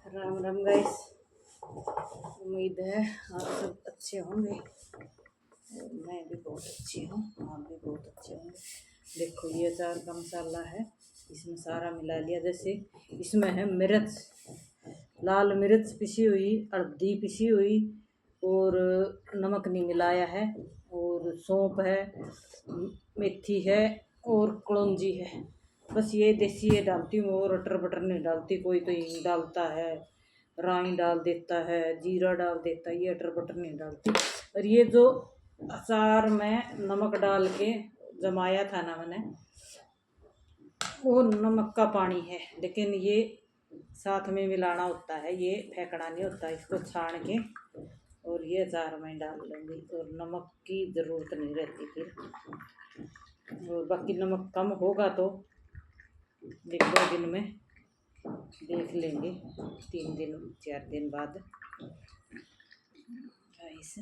Ram Ram guys. उम्मीद है आप सब अच्छे होंगे और मैं भी बहुत अच्छी हूँ, आप भी बहुत अच्छे होंगे। देखो ये अचार का मसाला है, इसमें सारा मिला लिया। जैसे इसमें है मिर्च, लाल मिर्च पिसी हुई, हल्दी पिसी हुई और नमक नहीं मिलाया है, और सौंफ है, मेथी है और कलौंजी है। बस ये देसी ये डालती हूँ और अटर बटर नहीं डालती। कोई तो हींग डालता है, राई डाल देता है, जीरा डाल देता है, ये अटर बटर नहीं डालती। और ये जो अचार में नमक डाल के जमाया था ना मैंने, वो नमक का पानी है, लेकिन ये साथ में मिलाना होता है, ये फेंकना नहीं होता। इसको छान के और ये अचार में डाल लूँगी और नमक की ज़रूरत नहीं रहती फिर। और बाकी नमक कम होगा तो एक दो दिन में देख लेंगे, 3 दिन 4 दिन बाद। ऐसे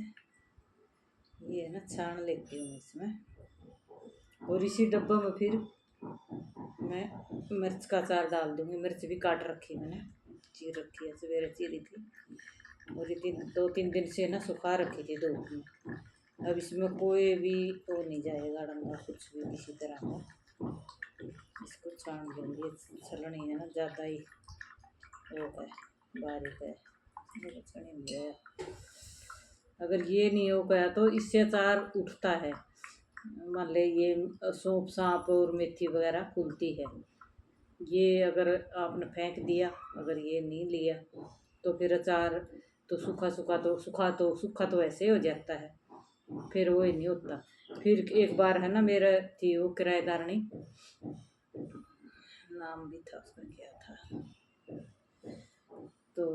ये ना छान लेती हूँ इसमें, और इसी डब्बे में फिर मैं मिर्च का अचार डाल दूँगी। मिर्च भी काट रखी मैंने, चीर रखी है, सवेरे चीरी थी और ये 2-3 दिन से ना सुखा रखी थी धूप में। अब इसमें कोई भी वो नहीं जाएगा, डंगा कुछ भी किसी तरह का। इसको छान लूँगी, छलनी है ना ज़्यादा ही वो है, बारीक है, मेरे छलनी नहीं गया। अगर ये नहीं हो गया तो इससे अचार उठता है। मान ले ये सौंफ सांप और मेथी वगैरह खुलती है। ये अगर आपने फेंक दिया, अगर ये नहीं लिया तो फिर अचार तो सूखा तो ऐसे हो जाता है, फिर वो ही नहीं होता। फिर एक बार है ना, मेरा थी वो किराएदारनी, नाम भी था उसका, क्या था तो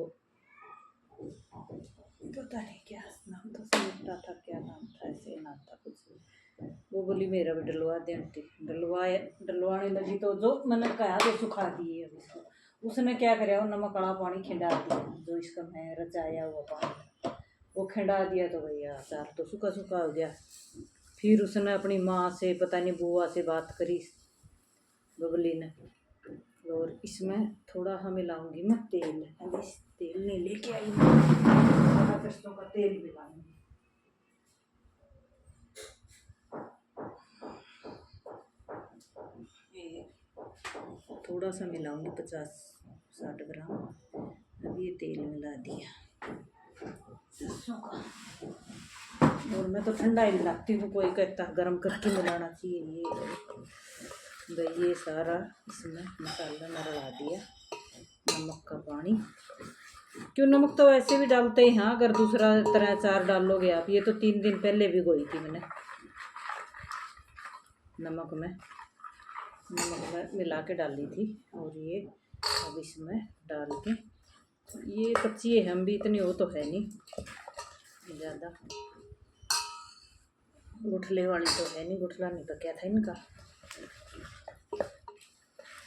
पता नहीं क्या नाम था, सुनीता था, क्या नाम था, ऐसे नाम था कुछ। वो बोली मेरा भी डलवा दे आंटी। डलवाने लगी तो जो मैंने कहा तो सुखा दिए। अब इसको उसने क्या कराया, वो नमक वाला पानी खिंडा दिया, जो इसका मैं रचाया हुआ पानी वो खिंडा दिया, तो भैया अचार तो सूखा सूखा हो गया। फिर उसने अपनी माँ से, पता नहीं बुआ से बात करी बबली ने, और इसमें थोड़ा सा मिलाऊंगी मैं तेल। अभी तेल नहीं लेके आई, सरसों का तेल मिलाऊंगी। थोड़ा सा मिलाऊंगी, 50-60 ग्राम। अब ये तेल मिला दिया सरसों का, और मैं तो ठंडा ही मिलाती हूँ, कोई कहता गर्म करके मिलाना चाहिए। ये सारा इसमें मसाला में रला दिया, नमक का पानी। क्यों, नमक तो वैसे भी डालते ही हैं, अगर दूसरा तरह अचार डालोगे आप। ये तो 3 दिन पहले भिगोई थी मैंने नमक में मिला के डाली थी, और ये अब इसमें डाल के, ये कच्ची है, हम भी इतनी वो तो है नहीं ज़्यादा, गुठले वाली तो है नहीं, गुठला नहीं तो क्या था इनका।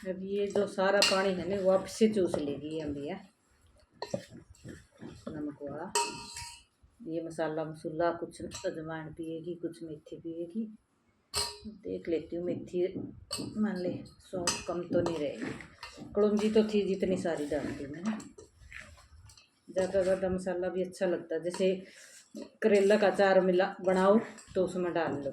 अब ये जो सारा पानी है ना वापस से चूस लेगी हम भैया, नमक वाला। ये मसाला मसूला कुछ अजवाइन पिएगी, कुछ मेथी पिएगी। देख लेती हूँ, मेथी मान ले सौंफ कम तो नहीं रहेगी। कलौंजी तो थी जितनी सारी डालती मैंने। ज़्यादा मसाला भी अच्छा लगता है, जैसे करेला का अचार बनाओ तो उसमें डाल लो,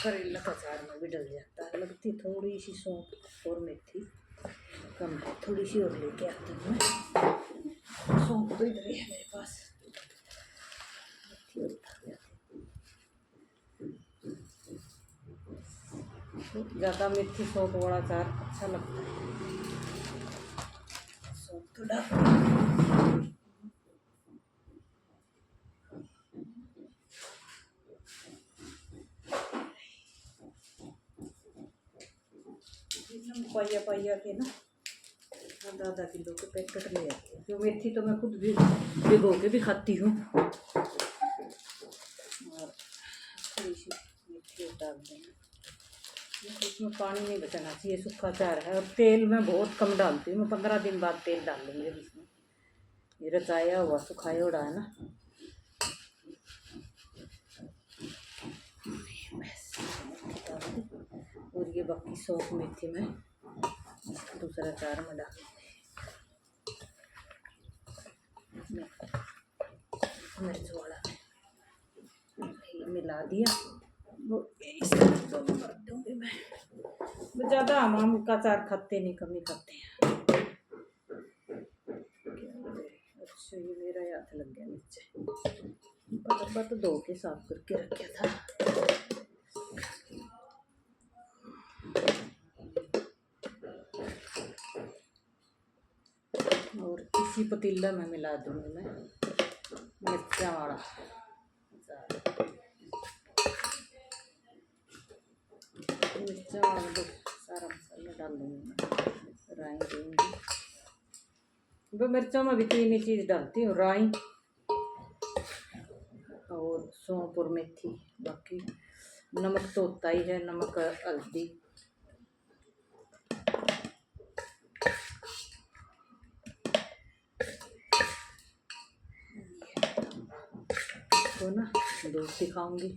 करेला का अचार में भी डल जाता है। लगती थोड़ी सी सौंफ और मेथी कम है, थोड़ी सी और लेके आती हूँ मैं। सौंफ तो इधर ही है मेरे पास, ज़्यादा मेथी सौंफ वाला अचार अच्छा लगता है। सौंफ तो डाल पाइया के ना आधा किलो के पैकेट ले आती हूँ। जो मेथी तो मैं खुद भी भिगो के भी खाती हूँ, और थोड़ी सी मेथी डाल देंगे। इसमें पानी नहीं बचाना चाहिए, सूखा अचार है। और तेल मैं बहुत कम डालती हूँ, मैं 15 दिन बाद तेल डाल लूँगी। अब इसमें ये रचाया हुआ सुखाया हुआ है ना, और ये बाकी सौंफ मेथी में दूसरा अचार में डाल मिर्च वाला ये मिला दिया। वो इसको दोनों कर दूँगी मैं। ज़्यादा आम का अचार खाते नहीं, कम ही खाते हैं। अच्छा ये मेरा हाथ लग गया नीचे। डब्बा तो धो के साफ करके रखा था। और इसी पतीला में मिला दूँगी मैं मिर्चा वाला मिर्चा वाला तो सारा मसाला डाल दूँगी मैं। राई दूँगी, वो मिर्चों में भी 3 ही चीज़ डालती हूँ, राई और सौंफ और मेथी। बाकी नमक तो होता ही है, नमक हल्दी। तो ना दूध दिखाऊंगी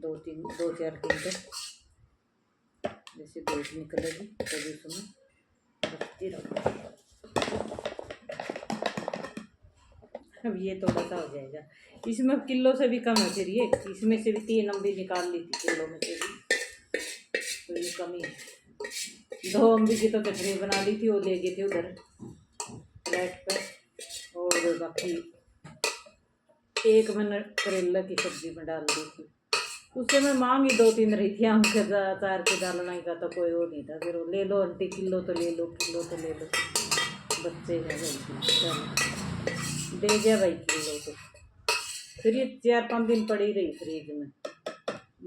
2-4 घंटे जैसे दूध निकलेगी तो उसमें रखती रहूँगी। अब ये थोड़ा सा हो जाएगा, इसमें किलो से भी कम है। फिर ये इसमें से भी 3 अम्बी निकाल ली थी किलो में से भी, तो ये कमी है। 2 अम्बी की तो चटनी बना ली थी, वो ले गए थे उधर प्लेट पे। और बाकी 1 मैंने करेला की सब्जी में डाल दी थी। उससे मैं मांग ही 2-3 रही थी, आम के अचार के डालने का तो कोई वो नहीं था। फिर ले लो आंटी, किलो तो ले लो, किलो तो ले लो, बच्चे हैं भाई, दे दिया भाई किलो को। फिर ये 4-5 दिन पड़ी रही फ्रिज में,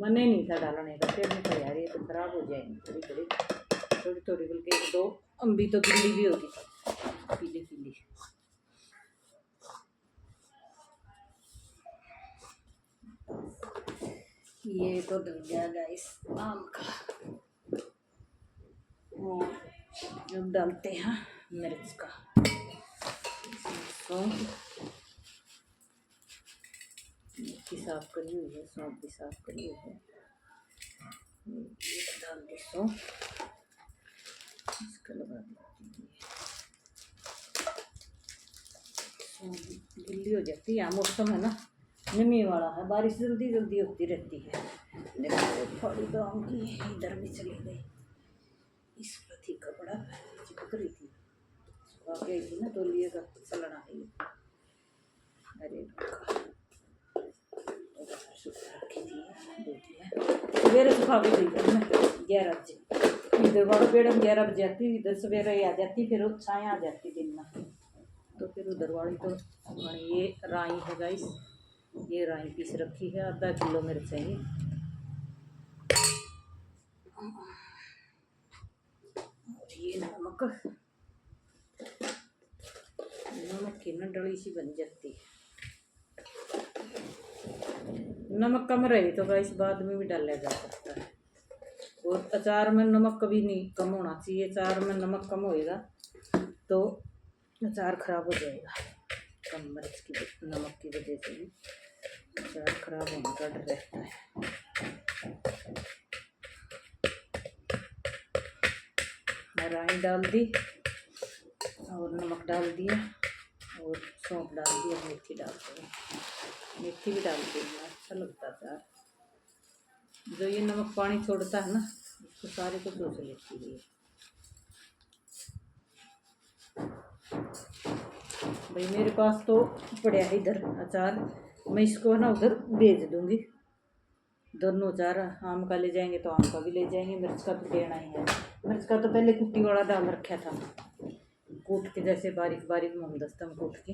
मन ही नहीं था डालने का। फिर मैं कहा यार ये तो खराब हो जाएंगी थोड़ी थोड़ी बल्कि 1-2 अम्बी तो गिल्ली भी होगी, पीली पीली। ये तो डल गया गाइस आम का। अब डालते हैं मिर्च का। मिर्ची साफ करी हुई है, सौंफ भी साफ करी हुई है। ये डाल दी सौंफ, इसका लगा देती है। गिल्ली हो जाती है, मौसम है ना नमी वाला है, बारिश जल्दी जल्दी होती रहती है। देखो थोड़ी तो आम की इधर भी चली गई, इस पर थी कपड़ा चिपक रही थी, सुखा गई थी ना, तो लिए चलना है। अरे रखी थी सवेरे सुखा के गई थी मैं 11 बजे। इधर वाला पेड़ 11 बजे आती, इधर सवेरे आ जाती, फिर छाया आ जाती दिन में। तो फिर उधर वाली तो ये राई है गाइस, ये राई पीस रखी है, आधा किलो मिर्च चाहिए। और ये नमक की ना डली सी बन जाती है। नमक कम रहे तो गाइस बाद में भी डाला जा सकता है। और अचार में नमक कभी नहीं कम होना चाहिए, अचार में नमक कम होएगा तो अचार खराब हो जाएगा। कम मिर्च की नमक की वजह से भी अचार खराब होने का डर रहता है। राई डाल दी और नमक डाल दिया और सौंफ डाल दिया, मेथी डाल दी, मेथी भी डाल दी, अच्छा लगता था। जो ये नमक पानी छोड़ता है ना, उसको सारे को सोच लेती है। भाई मेरे पास तो पड़ा है इधर अचार, मैं इसको ना उधर भेज दूंगी। दोनों अचार, आम का ले जाएंगे तो आम का भी ले जाएंगे, मिर्च का तो लेना ही है। मिर्च का तो पहले कुट्टी वाला डाल रखा था, कूट के जैसे बारीक बारीक मोमदस्ता में कूट के,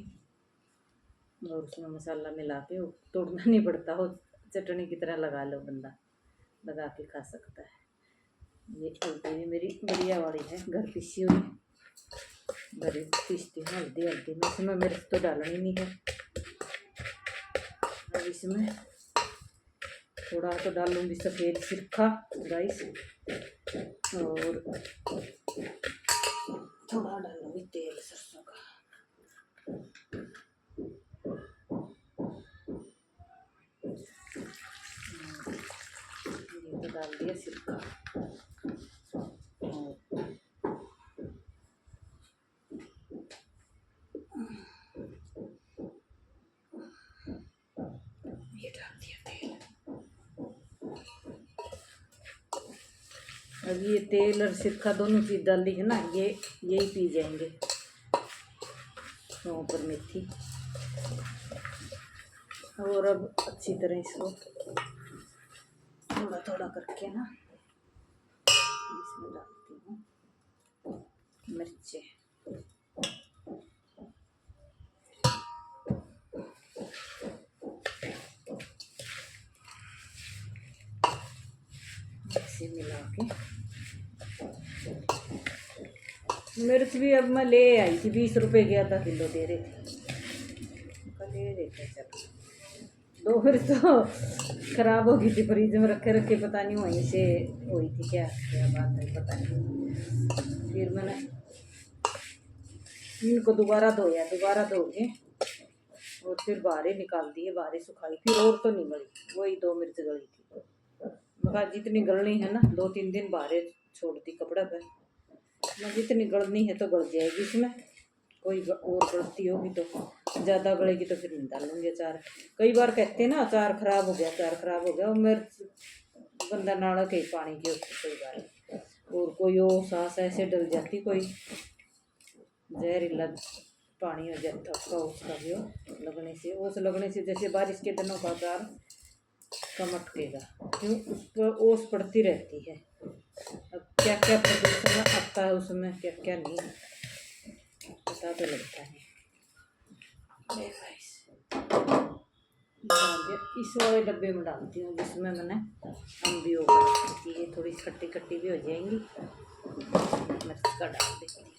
और उसमें मसाला मिला के, वो तोड़ना नहीं पड़ता, हो चटनी की तरह लगा लो, बंदा लगा के खा सकता है। ये हल्दी मेरी बढ़िया वाली है, घर पीसी हुई, घर पीसती हूँ हल्दी में। इसमें मिर्च तो डालनी नहीं है। अब इसमें थोड़ा तो डालूंगी सफ़ेद सिरका गाइस, और थोड़ा डालूंगी तेल सरसों का। ये तो डाल दिया सिरका, अब ये तेल और सिरका दोनों चीज़ डाल दी है ना, ये यही पी जाएंगे। सौंफ और मेथी, और अब अच्छी तरह इसको थोड़ा थोड़ा करके ना इसमें डालती हूँ मिर्चें। इसे मिला के मिर्च भी अब मैं ले आई थी, 20 रुपए गया था किलो दे रहे थे, ले देते चल। 2 मिर्च तो खराब हो गई थी, फ्रिज में रखे रखे पता नहीं वहीं से हुई थी, क्या क्या बात है पता नहीं। फिर मैंने इनको दोबारा धोया, दोबारा धो के और फिर बाहर निकाल दिए, बाहर सुखाई, फिर और तो नहीं गली, वही 2 मिर्च गली थी। मैं जितनी गलनी है ना 2-3 दिन बाहर छोड़ दी कपड़ा पर, मैं जितनी गलनी है तो गल जाएगी इसमें, कोई और गलती होगी तो ज़्यादा गलेगी तो फिर नहीं डालूंगी अचार। कई बार कहते हैं ना अचार खराब हो गया, अचार खराब हो गया, और मिर्च बंदा नाड़ा के पानी की उसकी कई बार, और कोई वो सांस ऐसे डल जाती, कोई जहरीला पानी हो जाता उसका, उसका भी लगने से, ओस लगने से, जैसे बारिश के दिनों का अचार कम अटकेगा, क्यों उस पर ओस पड़ती रहती है। अब क्या क्या प्रदूषण आता है उसमें, क्या क्या नहीं पता तो लगता है। इस वाले डब्बे में डालती हूँ जिसमें मैंने अम्बियों को रखी थी, ये थोड़ी खट्टी खट्टी भी हो जाएंगी, मिर्च का डाल देती हूँ।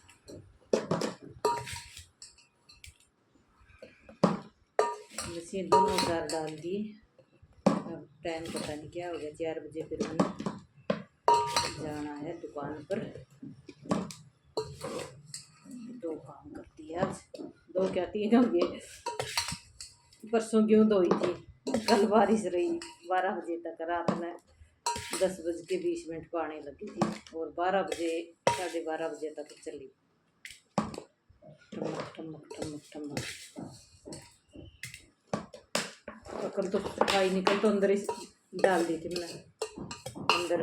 बस ये दोनों अचार डाल दिए। अब टाइम पता नहीं क्या हो गया, 4 बजे फिर मैंने जाना है दुकान पर। 2 काम करती है आज, 2 क्या 3 हो गए। परसों क्यों धोई थी, कल बारिश रही 12 बजे तक, रात में 10:20 को आने लगी थी, और 12 बजे 12:30 बजे तक चली, ठमक ठमक ठमक ठमक। कल तो सफाई निकल तो अंदर ही डाल दी थी मैंने, अंदर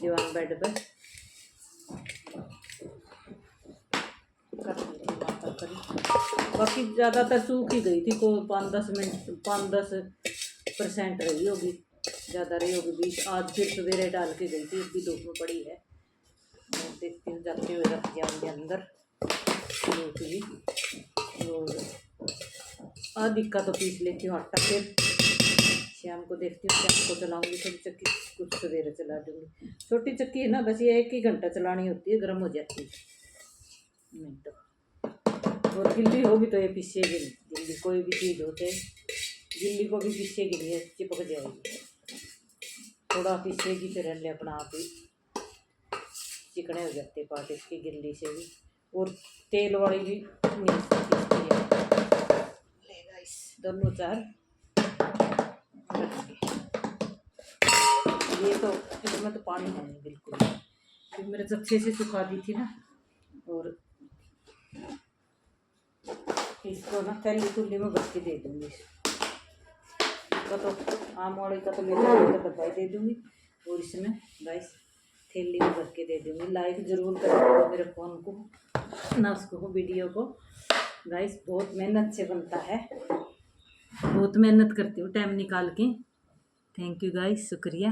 दीवान बेड पर कर दी थी माता करी। बाकी ज़्यादातर सूख ही गई थी, को 5-10% रही होगी, ज़्यादा रही होगी 20। आज फिर सवेरे डाल के गई थी, इसकी धूप में पड़ी है, देखती हूँ जाते हुए रख जाऊँगी अंदर भी। और आधी का तो पीस लेती हूँ आटा, फिर शाम को देखती हूँ, शाम को चलाऊँगी थोड़ी चक्की, कुछ सवेरे चला दूँगी। छोटी चक्की है ना, बस ये 1 ही घंटा चलानी होती है, गर्म हो जाती है नहीं तो। और गिल्ली होगी तो ये पीसेगी नहीं, गिल्ली कोई भी चीज़ होते गिल्ली को भी पीसेगी नहीं, चिपक जाएगी। थोड़ा पीसेगी फिर हल्ले अपना आप ही चिकने हो जाते पार्ट इसकी गिल्ली से भी, और तेल वाली भी नहीं पीसती है। लेगा इस दोनों अचार ये तो इसमें तो पानी है नहीं बिल्कुल, फिर मेरे अच्छे से सुखा दी थी ना, और इसको ना थैली खुली में भर के दे दूँगी। इसका तो आम वाले का तो मेरे का डब्बा ही दे दूँगी, और इसमें गाइस थैली में भर के दे दूँगी। लाइक ज़रूर करें मेरे फ़ोन को ना, उसको वीडियो को गाइस, बहुत मेहनत से बनता है, बहुत मेहनत करती हूँ टाइम निकाल के। थैंक यू गाइस, शुक्रिया।